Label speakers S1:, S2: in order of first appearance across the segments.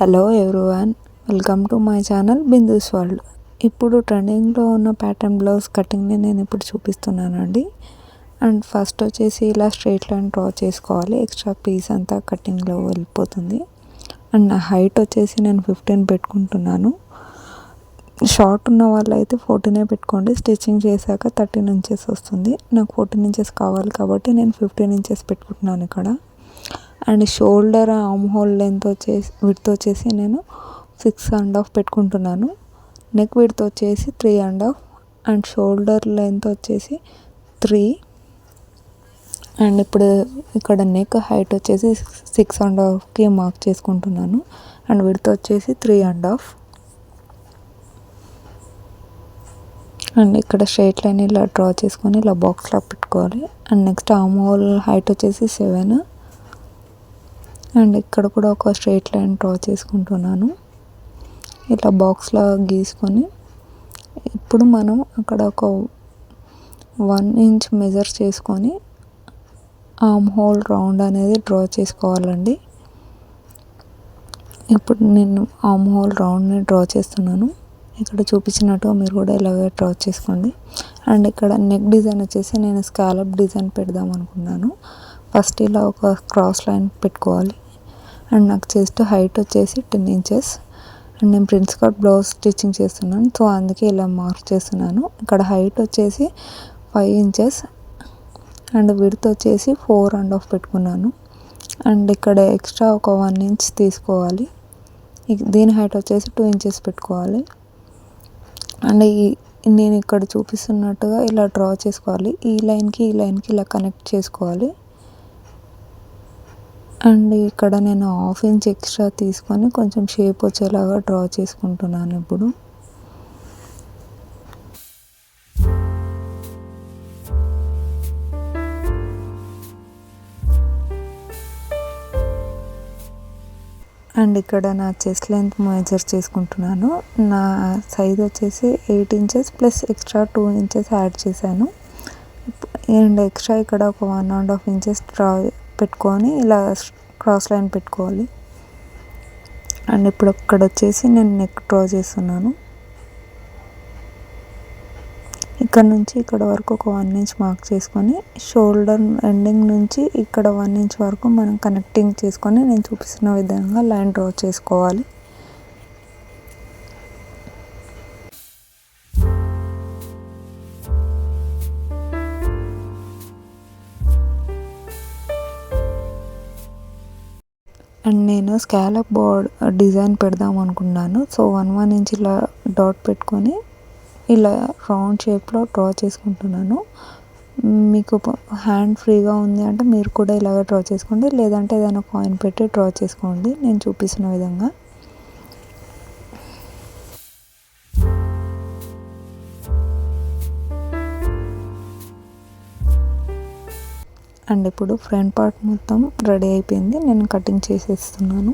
S1: Hello everyone, welcome to my channel Bindu's world. ఇప్పుడు ట్రెండింగ్లో ఉన్న ప్యాటర్న్ బ్లౌజ్ కటింగ్ని నేను ఇప్పుడు చూపిస్తున్నానండి. అండ్ ఫస్ట్ వచ్చేసి ఇలా స్ట్రైట్ లైన్ డ్రా చేసుకోవాలి. ఎక్స్ట్రా పీస్ అంతా కటింగ్లో వెళ్ళిపోతుంది. అండ్ నా హైట్ వచ్చేసి నేను 15 పెట్టుకుంటున్నాను. షార్ట్ ఉన్న వాళ్ళు అయితే 14 పెట్టుకోండి. స్టిచ్చింగ్ చేశాక 13 ఇంచెస్ వస్తుంది. నాకు 14 ఇంచెస్ కావాలి కాబట్టి నేను 15 ఇంచెస్ పెట్టుకుంటున్నాను ఇక్కడ. And shoulder arm whole length width వచ్చేసి నేను 6.5 పెట్టుకుంటున్నాను. నెక్ విడ్త్ వచ్చేసి 3.5 అండ్ షోల్డర్ లెంత్ వచ్చేసి 3. అండ్ ఇప్పుడు ఇక్కడ నెక్ హైట్ వచ్చేసి 6.5కి మార్క్ చేసుకుంటున్నాను. అండ్ విడ్త్ వచ్చేసి 3.5. అండ్ ఇక్కడ స్ట్రైట్ లైన్ ఇలా డ్రా చేసుకొని ఇలా బాక్స్లా పెట్టుకోవాలి. And next arm whole height వచ్చేసి 7. అండ్ ఇక్కడ కూడా ఒక స్ట్రైట్ లైన్ డ్రా చేసుకుంటున్నాను ఇలా బాక్స్లా గీసుకొని. ఇప్పుడు మనం అక్కడ ఒక 1 ఇంచ్ మెజర్ చేసుకొని ఆర్మ్ హోల్ రౌండ్ అనేది డ్రా చేసుకోవాలండి. ఇప్పుడు నేను ఆర్మ్ హోల్ రౌండ్ని డ్రా చేస్తున్నాను. ఇక్కడ చూపించినట్టుగా మీరు కూడా ఇలాగే డ్రా చేసుకోండి. అండ్ ఇక్కడ నెక్ డిజైన్ వచ్చేసి నేను స్కాలప్ డిజైన్ పెడదాం అనుకున్నాను. ఫస్ట్ ఇలా ఒక క్రాస్ లైన్ పెట్టుకోవాలి. అండ్ నాకు చెస్ట్ హైట్ వచ్చేసి 10 ఇంచెస్. అండ్ నేను ప్రిన్స్ కట్ బ్లౌజ్ స్టిచ్చింగ్ చేస్తున్నాను, సో అందుకే ఇలా మార్క్ చేస్తున్నాను. ఇక్కడ హైట్ వచ్చేసి 5 ఇంచెస్ అండ్ విడ్త్ వచ్చేసి 4.5 పెట్టుకున్నాను. అండ్ ఇక్కడ ఎక్స్ట్రా ఒక 1 ఇంచ్ తీసుకోవాలి. దీని హైట్ వచ్చేసి 2 ఇంచెస్ పెట్టుకోవాలి. అండ్ నేను ఇక్కడ చూపిస్తున్నట్టుగా ఇలా డ్రా చేసుకోవాలి. ఈ లైన్కి ఇలా కనెక్ట్ చేసుకోవాలి. అండ్ ఇక్కడ నేను 1/2 ఇంచ్ ఎక్స్ట్రా తీసుకొని కొంచెం షేప్ వచ్చేలాగా డ్రా చేసుకుంటున్నాను ఇప్పుడు. అండ్ ఇక్కడ నా చెస్ట్ లెంత్ మెజర్ చేసుకుంటున్నాను. నా సైజ్ వచ్చేసి 8 inches plus extra 2 inches add చేశాను. అండ్ ఎక్స్ట్రా ఇక్కడ ఒక 1.5 ఇంచెస్ డ్రా పెట్టుకొని ఇలా క్రాస్ లైన్ పెట్టుకోవాలి. అండ్ ఇప్పుడు అక్కడ వచ్చేసి నేను నెక్ డ్రా చేస్తున్నాను. ఇక్కడ నుంచి ఇక్కడ వరకు ఒక 1 ఇంచ్ మార్క్ చేసుకొని షోల్డర్ ఎండింగ్ నుంచి ఇక్కడ 1 ఇంచ్ వరకు మనం కనెక్టింగ్ చేసుకొని నేను చూపిస్తున్న విధంగా లైన్ డ్రా చేసుకోవాలి. అండ్ నేను స్కాలప్ బోర్డ్ డిజైన్ పెడదాం అనుకున్నాను. సో 1 ఇంచ్ ఇలా డాట్ పెట్టుకొని ఇలా రౌండ్ షేప్లో డ్రా చేసుకుంటున్నాను. మీకు హ్యాండ్ ఫ్రీగా ఉంది అంటే మీరు కూడా ఇలాగ డ్రా చేసుకోండి, లేదంటే ఏదైనా కాయిన్ పెట్టి డ్రా చేసుకోండి నేను చూపిస్తున్న విధంగా. అండ్ ఇప్పుడు ఫ్రంట్ పార్ట్ మొత్తం రెడీ అయిపోయింది. నేను కటింగ్ చేసేస్తున్నాను.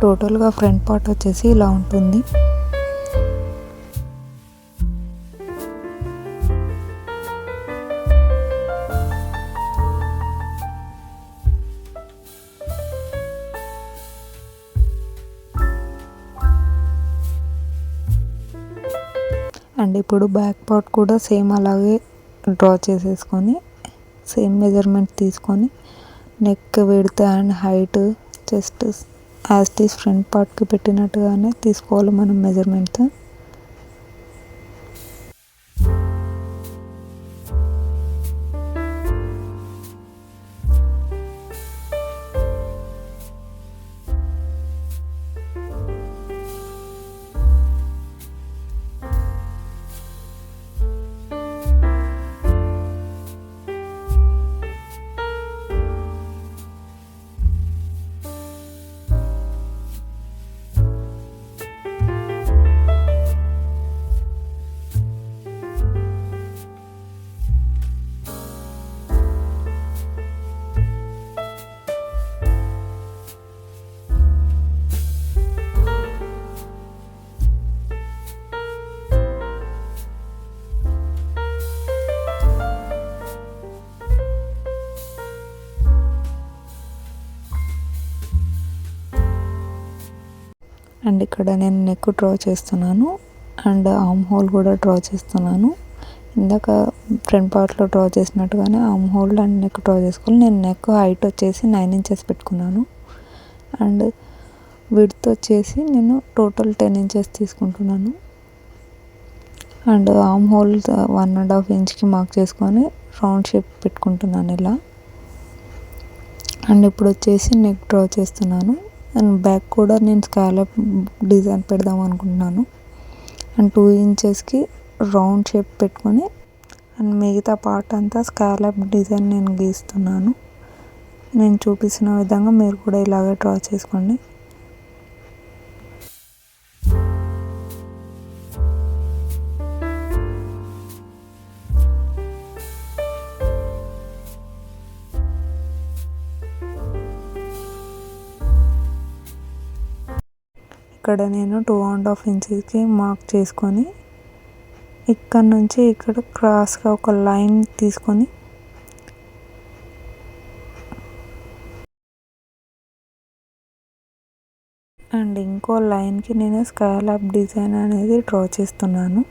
S1: టోటల్గా ఫ్రంట్ పార్ట్ వచ్చేసి ఇలా ఉంటుంది. అండ్ ఇప్పుడు బ్యాక్ పార్ట్ కూడా సేమ్ అలాగే డ్రా చేసేసుకొని సేమ్ మెజర్మెంట్ తీసుకొని neck width and height chest as it is front పార్ట్కి పెట్టినట్టుగానే తీసుకోవాలి మనం మెజర్మెంట్స్. అండ్ ఇక్కడ నేను నెక్ డ్రా చేస్తున్నాను అండ్ ఆర్మ్ హోల్ కూడా డ్రా చేస్తున్నాను. ఇందాక ఫ్రంట్ పార్ట్లో డ్రా చేసినట్టుగానే arm hole and neck draw చేసుకోవాలి. నేను నెక్ హైట్ వచ్చేసి 9 ఇంచెస్ పెట్టుకున్నాను అండ్ విడ్త్ వచ్చేసి నేను టోటల్ 10 ఇంచెస్ తీసుకుంటున్నాను. అండ్ ఆర్మ్ హోల్ 1.5 ఇంచ్కి మార్క్ చేసుకొని రౌండ్ షేప్ పెట్టుకుంటున్నాను ఇలా. అండ్ ఇప్పుడు వచ్చేసి నెక్ డ్రా చేస్తున్నాను అండ్ బ్యాక్ కూడా నేను స్కాలప్ డిజైన్ పెడదాం అనుకుంటున్నాను. అండ్ 2 ఇంచెస్కి రౌండ్ షేప్ పెట్టుకొని అండ్ మిగతా పార్ట్ అంతా స్కాలప్ డిజైన్ నేను గీస్తున్నాను. నేను చూపిస్తున్న విధంగా మీరు కూడా ఇలాగే డ్రా చేసుకోండి. ఇక్కడ నేను 2.5 ఇంచెస్కి మార్క్ చేసుకొని ఇక్కడ నుంచి ఇక్కడ క్రాస్గా ఒక లైన్ తీసుకొని అండ్ ఇంకో లైన్కి నేను స్కాలప్ డిజైన్ అనేది డ్రా చేస్తున్నాను.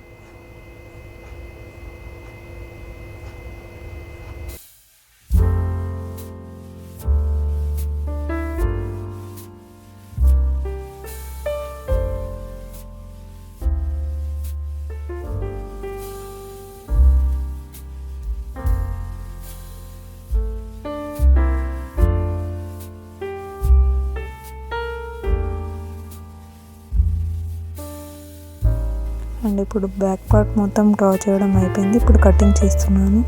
S1: అండ్ ఇప్పుడు బ్యాక్ పార్ట్ మొత్తం డ్రా చేయడం అయిపోయింది. ఇప్పుడు కటింగ్ చేస్తున్నాను.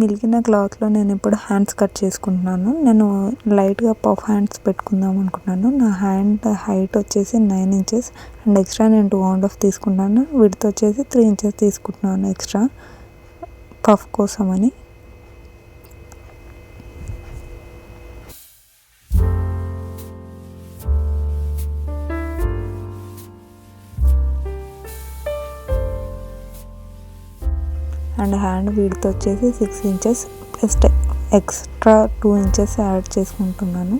S1: మిగిలిన క్లాత్లో నేను ఇప్పుడు హ్యాండ్స్ కట్ చేసుకుంటున్నాను. నేను లైట్గా పఫ్ హ్యాండ్స్ పెట్టుకుందాం అనుకున్నాను. నా హ్యాండ్ హైట్ వచ్చేసి 9 ఇంచెస్ అండ్ ఎక్స్ట్రా నేను 2.5 తీసుకున్నాను. విడ్త్ వచ్చేసి 3 ఇంచెస్ తీసుకుంటున్నాను ఎక్స్ట్రా పఫ్ కోసమని. అండ్ హ్యాండ్ విడ్త్ వచ్చేసి 6 inches plus extra 2 inches add చేసుకుంటున్నాను.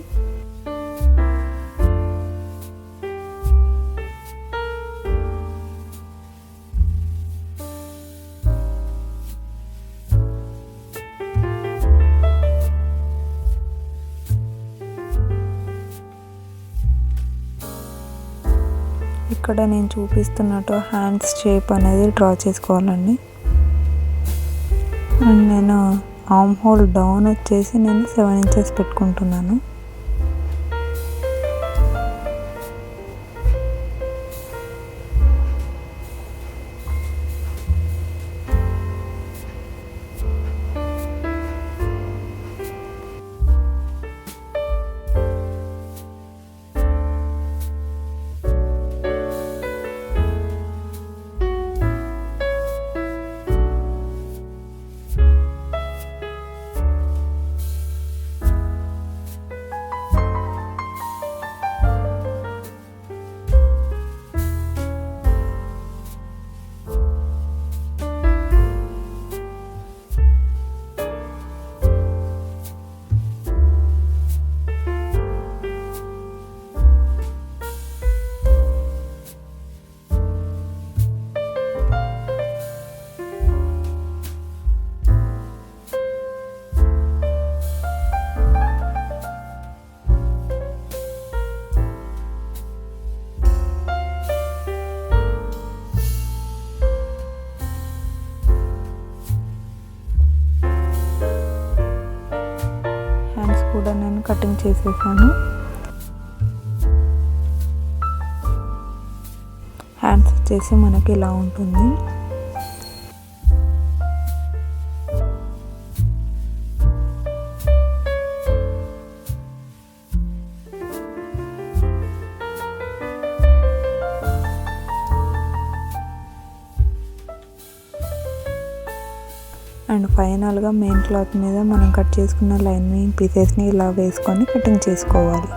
S1: ఇక్కడ నేను చూపిస్తున్నట్టు హ్యాండ్స్ షేప్ అనేది డ్రా చేసుకోవాలండి. అండ్ నేను ఆర్మ్ హోల్ డౌన్ వచ్చేసి నేను 7 ఇంచెస్ పెట్టుకుంటున్నాను. కూడా నేను కటింగ్ చేసేసాను. హ్యాండ్స్ వచ్చేసి మనకి ఇలా ఉంటుంది. అండ్ ఫైనల్గా మెయిన్ క్లాత్ మీద మనం కట్ చేసుకున్న లైనింగ్ పీసెస్ని ఇలా వేసుకొని కటింగ్ చేసుకోవాలి.